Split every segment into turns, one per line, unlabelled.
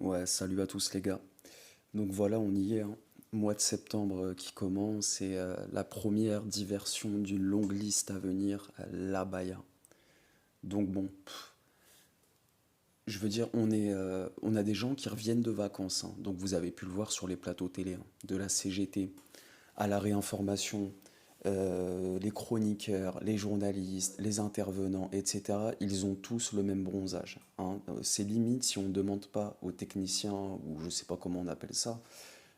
Ouais, salut à tous les gars. Donc voilà, on y est, hein. Mois de septembre qui commence et la première diversion d'une longue liste à venir, l'abaya. Donc bon, je veux dire, on a des gens qui reviennent de vacances, hein. Donc vous avez pu le voir sur les plateaux télé, hein, de la CGT à la réinformation, les chroniqueurs, les journalistes, les intervenants, etc. Ils ont tous le même bronzage, hein. C'est limite si on ne demande pas aux techniciens, ou je sais pas comment on appelle ça,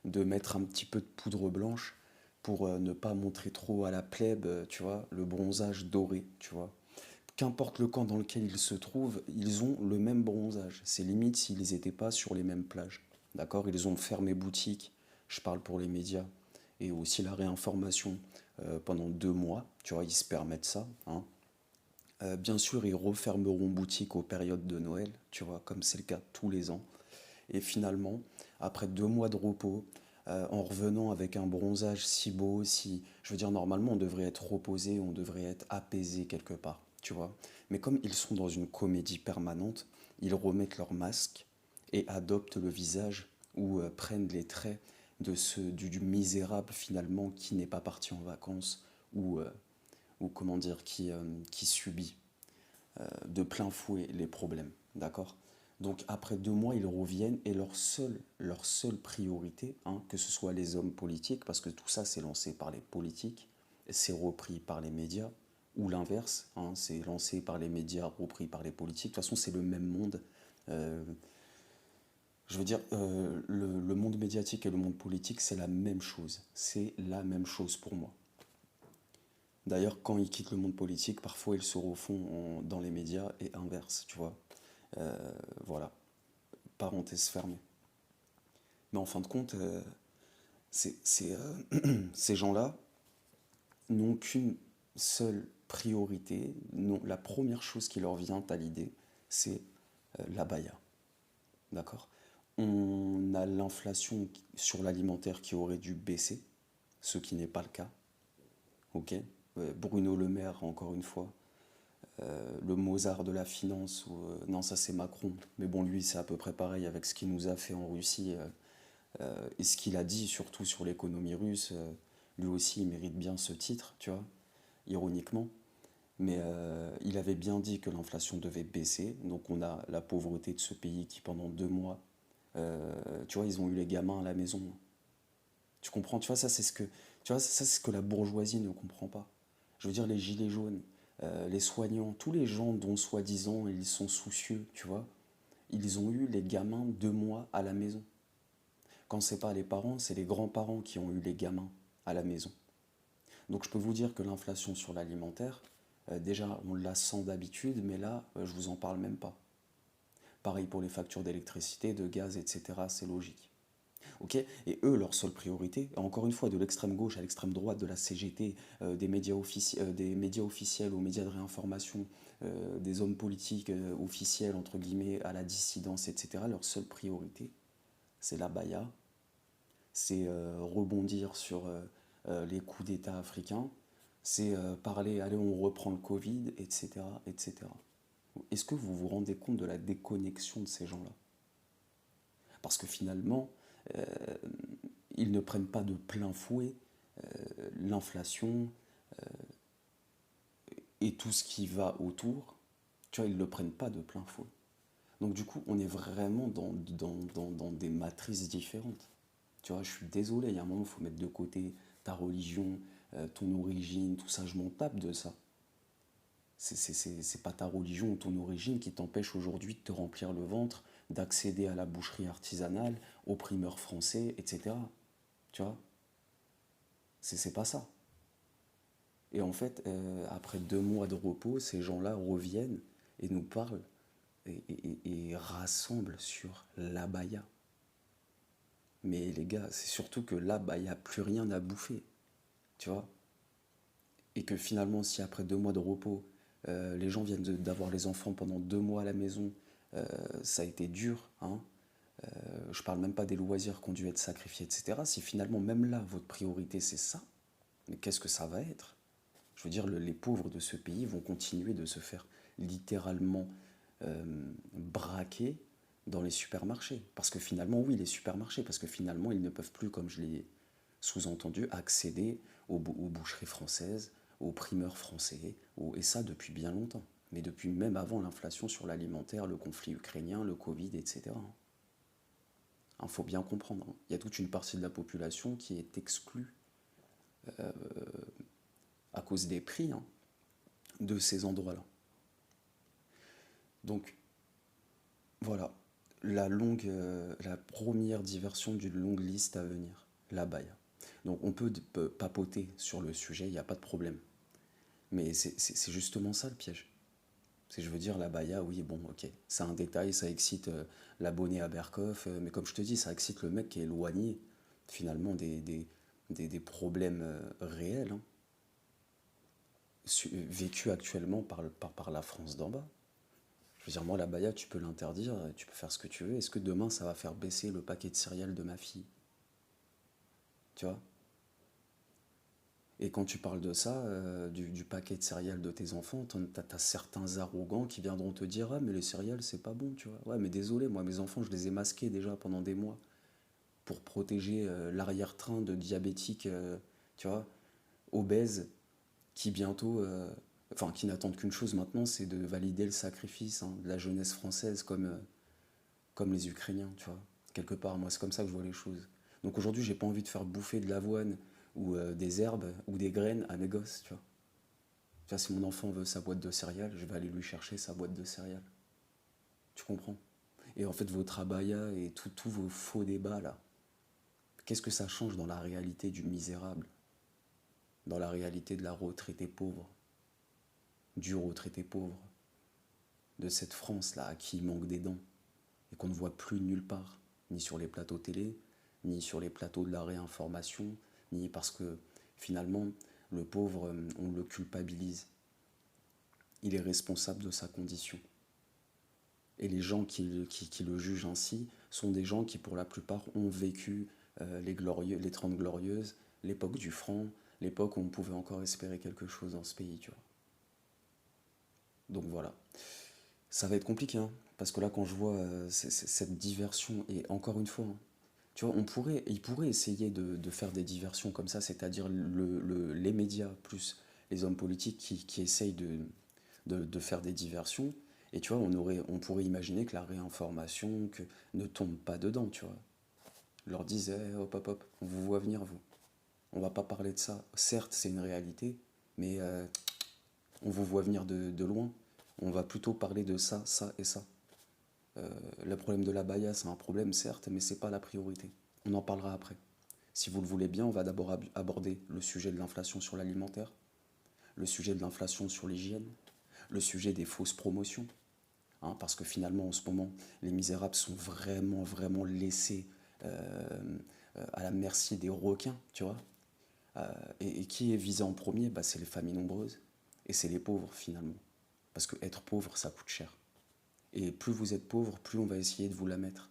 de mettre un petit peu de poudre blanche pour ne pas montrer trop à la plèbe, tu vois, le bronzage doré, tu vois. Qu'importe le camp dans lequel ils se trouvent, ils ont le même bronzage. C'est limite s'ils n'étaient pas sur les mêmes plages. D'accord? Ils ont fermé boutique, je parle pour les médias, et aussi la réinformation pendant 2 mois. Tu vois, ils se permettent ça, hein. Bien sûr, ils refermeront boutique aux périodes de Noël, tu vois, comme c'est le cas tous les ans. Et finalement, après 2 mois de repos, en revenant avec un bronzage si beau, si... Je veux dire, normalement, on devrait être reposé, on devrait être apaisé quelque part, tu vois. Mais comme ils sont dans une comédie permanente, ils remettent leur masque et adoptent le visage ou prennent les traits du misérable finalement qui n'est pas parti en vacances ou comment dire, qui subit de plein fouet les problèmes, d'accord? Donc après 2 mois, ils reviennent et leur seule priorité, hein, que ce soit les hommes politiques, parce que tout ça c'est lancé par les politiques, c'est repris par les médias, ou l'inverse, hein, c'est lancé par les médias, repris par les politiques. De toute façon, c'est le même monde. Euh, je veux dire, le monde médiatique et le monde politique, c'est la même chose. C'est la même chose pour moi. D'ailleurs, quand ils quittent le monde politique, parfois ils se refont dans les médias et inverse, tu vois. Voilà, parenthèse fermée. Mais en fin de compte, ces gens-là n'ont qu'une seule priorité. Non, la première chose qui leur vient à l'idée, c'est l'abaya. D'accord? On a l'inflation sur l'alimentaire qui aurait dû baisser, ce qui n'est pas le cas. Ok? Bruno Le Maire, encore une fois, le Mozart de la finance, ou non, ça c'est Macron, mais bon, lui c'est à peu près pareil avec ce qu'il nous a fait en Russie. Et ce qu'il a dit surtout sur l'économie russe, lui aussi il mérite bien ce titre, tu vois, ironiquement. Mais il avait bien dit que l'inflation devait baisser, donc on a la pauvreté de ce pays qui pendant 2 mois, tu vois, ils ont eu les gamins à la maison. Tu comprends? Tu vois, ça c'est ce que la bourgeoisie ne comprend pas. Je veux dire, les gilets jaunes, les soignants, tous les gens dont soi-disant ils sont soucieux, tu vois, ils ont eu les gamins 2 mois à la maison. Quand c'est pas les parents, c'est les grands-parents qui ont eu les gamins à la maison. Donc je peux vous dire que l'inflation sur l'alimentaire, déjà on la sent d'habitude, mais là je vous en parle même pas. Pareil pour les factures d'électricité, de gaz, etc. C'est logique. Ok? Et eux, leur seule priorité, encore une fois, de l'extrême gauche à l'extrême droite, de la CGT, des médias officiels aux médias de réinformation, des hommes politiques officiels, entre guillemets, à la dissidence, etc., leur seule priorité, c'est la baya, c'est rebondir sur les coups d'État africains, c'est parler, allez, on reprend le Covid, etc., etc. Est-ce que vous vous rendez compte de la déconnexion de ces gens-là? Parce que finalement, euh, ils ne prennent pas de plein fouet l'inflation et tout ce qui va autour. Tu vois, ils ne le prennent pas de plein fouet. Donc du coup, on est vraiment dans des matrices différentes. Tu vois, je suis désolé, il y a un moment, il faut mettre de côté ta religion, ton origine, tout ça, je m'en tape de ça. C'est pas ta religion ou ton origine qui t'empêche aujourd'hui de te remplir le ventre, d'accéder à la boucherie artisanale, aux primeurs français, etc. Tu vois, c'est pas ça. Et en fait, après 2 mois de repos, ces gens-là reviennent et nous parlent et rassemblent sur l'abaya. Mais les gars, c'est surtout que là, bah, il n'y a plus rien à bouffer, tu vois. Et que finalement, si après 2 mois de repos, les gens viennent d'avoir les enfants pendant 2 mois à la maison, ça a été dur, hein. Je parle même pas des loisirs qui ont dû être sacrifiés, etc. Si finalement, même là, votre priorité, c'est ça, mais qu'est-ce que ça va être? Je veux dire, les pauvres de ce pays vont continuer de se faire littéralement braquer dans les supermarchés. Parce que finalement, oui, les supermarchés, parce que finalement, ils ne peuvent plus, comme je l'ai sous-entendu, accéder aux boucheries françaises, aux primeurs français, et ça depuis bien longtemps. Mais depuis même avant l'inflation sur l'alimentaire, le conflit ukrainien, le Covid, etc. Il faut bien comprendre, hein. Il y a toute une partie de la population qui est exclue à cause des prix, hein, de ces endroits-là. Donc voilà, la première diversion d'une longue liste à venir, la baya. Donc on peut papoter sur le sujet, il n'y a pas de problème. Mais c'est justement ça le piège. C'est, je veux dire, la baya, oui, bon, ok, c'est un détail, ça excite l'abonné à Berkoff, mais comme je te dis, ça excite le mec qui est éloigné finalement des problèmes réels, hein, vécus actuellement par la France d'en bas. Je veux dire, moi, la baya, tu peux l'interdire, tu peux faire ce que tu veux. Est-ce que demain, ça va faire baisser le paquet de céréales de ma fille? Tu vois? Et quand tu parles de ça, du paquet de céréales de tes enfants, t'as certains arrogants qui viendront te dire: ah, mais les céréales, c'est pas bon, tu vois. Ouais, mais désolé, moi, mes enfants, je les ai masqués déjà pendant des mois pour protéger l'arrière-train de diabétiques, tu vois, obèses, qui bientôt, enfin, qui n'attendent qu'une chose maintenant, c'est de valider le sacrifice, hein, de la jeunesse française, comme les Ukrainiens, tu vois. Quelque part, moi, c'est comme ça que je vois les choses. Donc aujourd'hui, j'ai pas envie de faire bouffer de l'avoine ou des herbes ou des graines à mes gosses, tu vois. Tu vois, si mon enfant veut sa boîte de céréales, je vais aller lui chercher sa boîte de céréales. Tu comprends? Et en fait, votre abaya et tous vos faux débats là, qu'est-ce que ça change dans la réalité du misérable, dans la réalité de la retraitée pauvre, du retraité pauvre, de cette France là à qui il manque des dents et qu'on ne voit plus nulle part, ni sur les plateaux télé, ni sur les plateaux de la réinformation, ni parce que finalement, le pauvre, on le culpabilise. Il est responsable de sa condition. Et les gens qui le jugent ainsi sont des gens qui, pour la plupart, ont vécu les 30 glorieuses, l'époque du franc, l'époque où on pouvait encore espérer quelque chose dans ce pays, tu vois. Donc voilà. Ça va être compliqué, hein, parce que là, quand je vois cette diversion, et encore une fois, hein, tu vois, il pourrait essayer de faire des diversions comme ça, c'est-à-dire les médias plus les hommes politiques qui essayent de faire des diversions. Et tu vois, on pourrait imaginer que la réinformation ne tombe pas dedans, tu vois. Leur disait, eh, hop, hop, hop, on vous voit venir, vous. On va pas parler de ça. Certes, c'est une réalité, mais on vous voit venir de loin. On va plutôt parler de ça, ça et ça. Le problème de la baya, c'est un problème, certes, mais c'est pas la priorité. On en parlera après. Si vous le voulez bien, on va d'abord aborder le sujet de l'inflation sur l'alimentaire, le sujet de l'inflation sur l'hygiène, le sujet des fausses promotions, hein, parce que finalement, en ce moment, les misérables sont vraiment, vraiment laissés à la merci des requins, tu vois. Et qui est visé en premier? Bah, c'est les familles nombreuses et c'est les pauvres finalement. Parce que être pauvre, ça coûte cher. Et plus vous êtes pauvre, plus on va essayer de vous la mettre.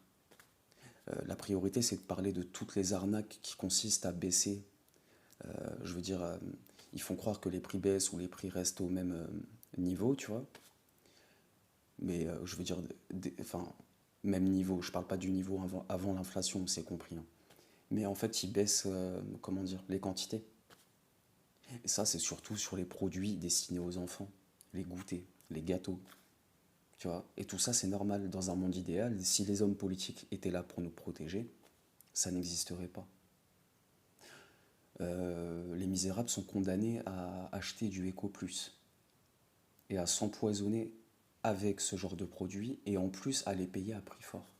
La priorité, c'est de parler de toutes les arnaques qui consistent à baisser. Je veux dire, ils font croire que les prix baissent ou les prix restent au même niveau, tu vois. Mais je veux dire, enfin, même niveau. Je parle pas du niveau avant l'inflation, c'est compris, hein. Mais en fait, ils baissent, comment dire, les quantités. Et ça, c'est surtout sur les produits destinés aux enfants, les goûters, les gâteaux, tu vois. Et tout ça, c'est normal. Dans un monde idéal, si les hommes politiques étaient là pour nous protéger, ça n'existerait pas. Les misérables sont condamnés à acheter du Eco Plus et à s'empoisonner avec ce genre de produits et en plus à les payer à prix fort.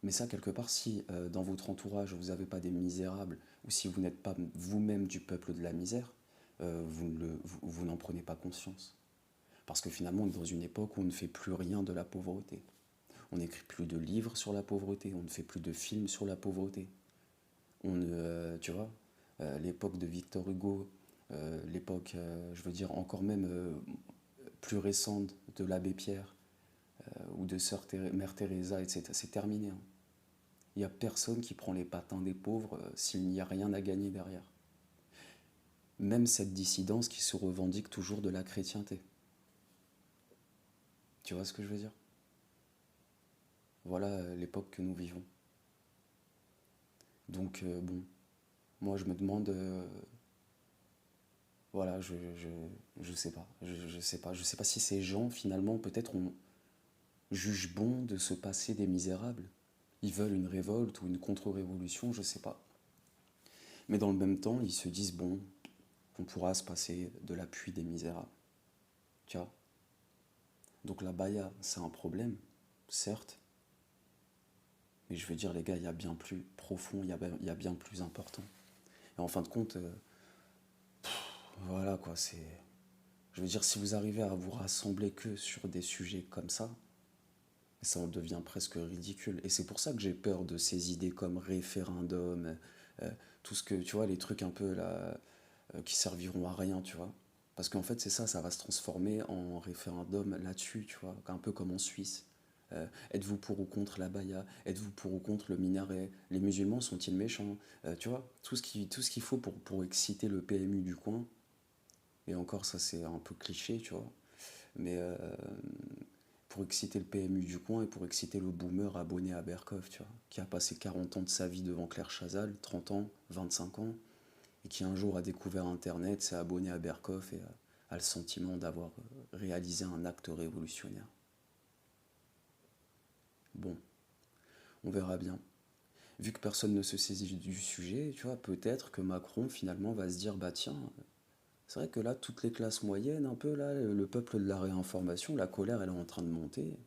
Mais ça, quelque part, si dans votre entourage, vous n'avez pas des misérables, ou si vous n'êtes pas vous-même du peuple de la misère, vous n'en prenez pas conscience. Parce que finalement, on est dans une époque où on ne fait plus rien de la pauvreté. On n'écrit plus de livres sur la pauvreté, on ne fait plus de films sur la pauvreté. Tu vois, l'époque de Victor Hugo, l'époque, je veux dire, encore même plus récente de l'abbé Pierre, ou de Mère Teresa, etc., c'est terminé, hein. Il n'y a personne qui prend les patins des pauvres s'il n'y a rien à gagner derrière. Même cette dissidence qui se revendique toujours de la chrétienté. Tu vois ce que je veux dire? Voilà l'époque que nous vivons. Donc bon, moi je me demande, voilà, je sais pas, je sais pas si ces gens finalement peut-être on juge bon de se passer des misérables. Ils veulent une révolte ou une contre-révolution, je sais pas. Mais dans le même temps, ils se disent bon, on pourra se passer de l'appui des misérables, tu vois. Donc la baya, c'est un problème, certes, mais je veux dire les gars, il y a bien plus profond, il y a bien plus important. Et en fin de compte, voilà quoi, c'est. Je veux dire, si vous arrivez à vous rassembler que sur des sujets comme ça en devient presque ridicule. Et c'est pour ça que j'ai peur de ces idées comme référendum, euh, tout ce que, tu vois, les trucs un peu là, qui serviront à rien, tu vois. Parce qu'en fait, c'est ça, ça va se transformer en référendum là-dessus, tu vois, un peu comme en Suisse. Êtes-vous pour ou contre la baya? Êtes-vous pour ou contre le minaret? Les musulmans sont-ils méchants? Tu vois, tout ce qu'il faut pour exciter le PMU du coin. Et encore, ça c'est un peu cliché, tu vois. Mais pour exciter le PMU du coin et pour exciter le boomer abonné à Berkoff, tu vois, qui a passé 40 ans de sa vie devant Claire Chazal, 30 ans, 25 ans, et qui un jour a découvert Internet, s'est abonné à Berkoff et a le sentiment d'avoir réalisé un acte révolutionnaire. Bon, on verra bien. Vu que personne ne se saisit du sujet, tu vois, peut-être que Macron finalement va se dire, bah tiens, c'est vrai que là, toutes les classes moyennes, un peu là, le peuple de la réinformation, la colère, elle est en train de monter.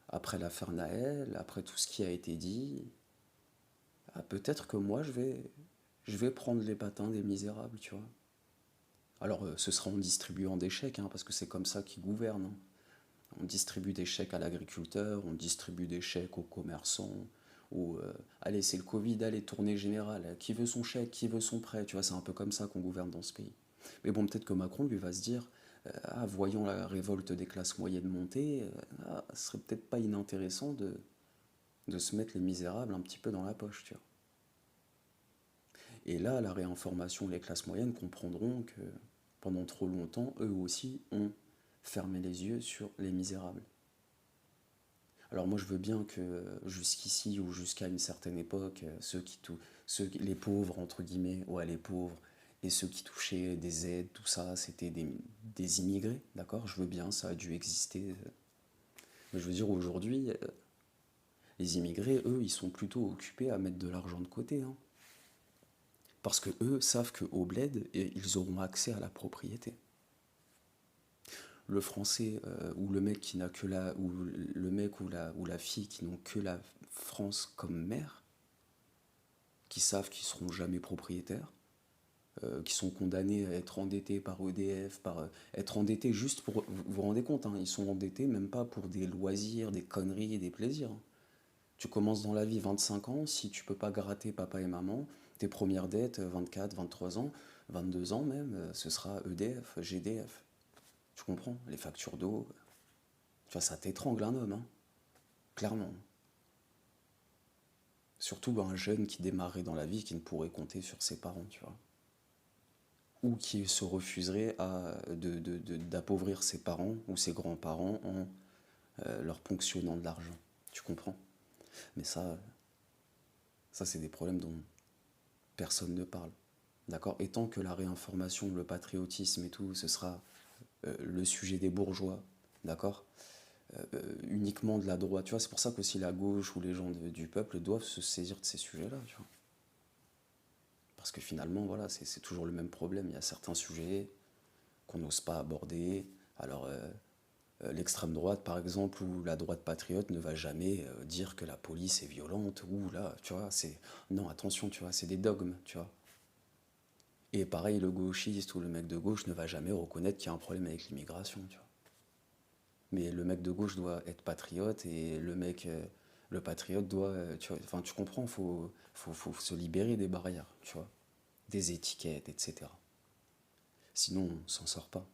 Après l'affaire Naël, après tout ce qui a été dit, ah, peut-être que moi, je vais prendre les patins des misérables, tu vois. Alors, ce sera en distribuant des chèques, hein, parce que c'est comme ça qu'ils gouvernent, hein. On distribue des chèques à l'agriculteur, on distribue des chèques aux commerçants, ou allez, c'est le Covid, allez, tournée générale, qui veut son chèque, qui veut son prêt, tu vois, c'est un peu comme ça qu'on gouverne dans ce pays. Mais bon, peut-être que Macron, lui, va se dire, ah, voyons la révolte des classes moyennes monter, ah, ce serait peut-être pas inintéressant de se mettre les misérables un petit peu dans la poche, tu vois. Et là, la réinformation, les classes moyennes comprendront que pendant trop longtemps, eux aussi ont fermé les yeux sur les misérables. Alors moi je veux bien que jusqu'ici ou jusqu'à une certaine époque, les pauvres entre guillemets, ouais les pauvres, et ceux qui touchaient des aides, tout ça, c'était des immigrés, d'accord? Je veux bien, ça a dû exister. Mais je veux dire aujourd'hui, les immigrés, eux, ils sont plutôt occupés à mettre de l'argent de côté, hein. Parce que eux savent qu'au bled, ils auront accès à la propriété. Le français ou le mec qui n'a que la ou le mec ou la fille qui n'ont que la France comme mère, qui savent qu'ils seront jamais propriétaires, qui sont condamnés à être endettés par EDF, être endettés juste pour vous vous rendez compte, hein, ils sont endettés même pas pour des loisirs, des conneries et des plaisirs, hein. Tu commences dans la vie 25 ans, si tu peux pas gratter papa et maman, tes premières dettes 24, 23 ans, 22 ans même, ce sera EDF, GDF. Tu comprends? Les factures d'eau, tu vois, ça t'étrangle un homme, hein, clairement. Surtout un jeune qui démarrait dans la vie, qui ne pourrait compter sur ses parents, tu vois. Ou qui se refuserait d'appauvrir ses parents ou ses grands-parents en leur ponctionnant de l'argent. Tu comprends? Mais ça c'est des problèmes dont personne ne parle. D'accord? Et tant que la réinformation, le patriotisme et tout, ce sera le sujet des bourgeois, d'accord? Uniquement de la droite, tu vois, c'est pour ça qu'aussi la gauche ou les gens du peuple doivent se saisir de ces sujets-là, tu vois. Parce que finalement, voilà, c'est toujours le même problème. Il y a certains sujets qu'on n'ose pas aborder. Alors, l'extrême droite, par exemple, ou la droite patriote ne va jamais dire que la police est violente, ou là, tu vois, c'est. Non, attention, tu vois, c'est des dogmes, tu vois. Et pareil, le gauchiste ou le mec de gauche ne va jamais reconnaître qu'il y a un problème avec l'immigration, tu vois. Mais le mec de gauche doit être patriote et le patriote doit, tu vois, enfin, tu comprends, faut se libérer des barrières, tu vois, des étiquettes, etc. Sinon, on s'en sort pas.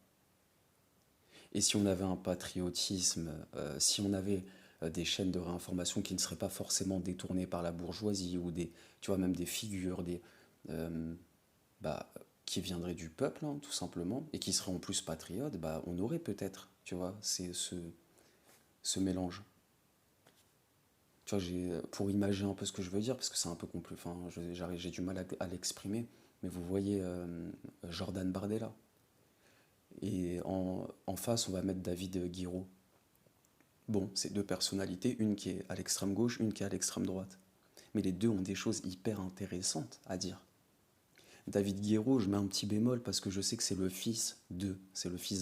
Et si on avait un patriotisme, si on avait des chaînes de réinformation qui ne seraient pas forcément détournées par la bourgeoisie ou tu vois, même des figures, euh, bah, qui viendraient du peuple, hein, tout simplement, et qui seraient en plus patriotes, bah, on aurait peut-être, tu vois, ce mélange. Tu vois, pour imaginer un peu ce que je veux dire, parce que c'est un peu compliqué, enfin, j'ai du mal à l'exprimer, mais vous voyez Jordan Bardella. Et en face, on va mettre David Guiraud. Bon, c'est deux personnalités, une qui est à l'extrême gauche, une qui est à l'extrême droite. Mais les deux ont des choses hyper intéressantes à dire. David Guiraud, je mets un petit bémol parce que je sais que c'est le fils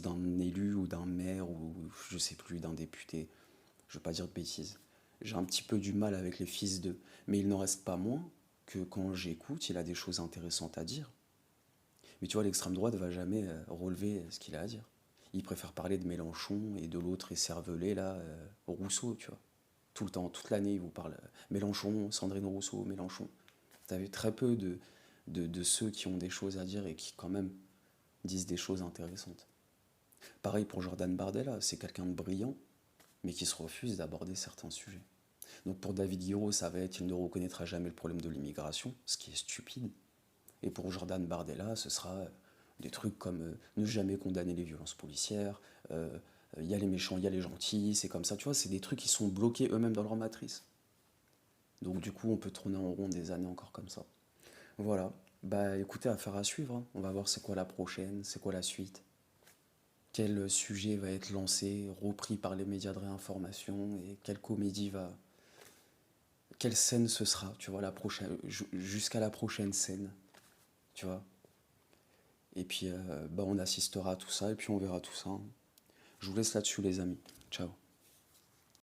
d'un élu ou d'un maire ou je sais plus, d'un député. Je veux pas dire de bêtises. J'ai un petit peu du mal avec les fils d'eux, mais il n'en reste pas moins que quand j'écoute, il a des choses intéressantes à dire. Mais tu vois, l'extrême droite va jamais relever ce qu'il a à dire. Il préfère parler de Mélenchon et de l'autre écervelé là, Rousseau, tu vois. Tout le temps, toute l'année, il vous parle Mélenchon, Sandrine Rousseau, Mélenchon. T'as vu très peu de ceux qui ont des choses à dire et qui quand même disent des choses intéressantes. Pareil pour Jordan Bardella, c'est quelqu'un de brillant, mais qui se refuse d'aborder certains sujets. Donc pour David Guiraud, ça va être il ne reconnaîtra jamais le problème de l'immigration, ce qui est stupide. Et pour Jordan Bardella, ce sera des trucs comme ne jamais condamner les violences policières, il y a les méchants, il y a les gentils, c'est comme ça, tu vois, c'est des trucs qui sont bloqués eux-mêmes dans leur matrice. Donc du coup, on peut tourner en rond des années encore comme ça. Voilà, bah écoutez, affaire à suivre, hein. On va voir c'est quoi la prochaine, c'est quoi la suite. Quel sujet va être lancé, repris par les médias de réinformation et quelle comédie va... Quelle scène ce sera, tu vois, jusqu'à la prochaine scène, tu vois. Et puis, bah, on assistera à tout ça et puis on verra tout ça, hein. Je vous laisse là-dessus, les amis. Ciao.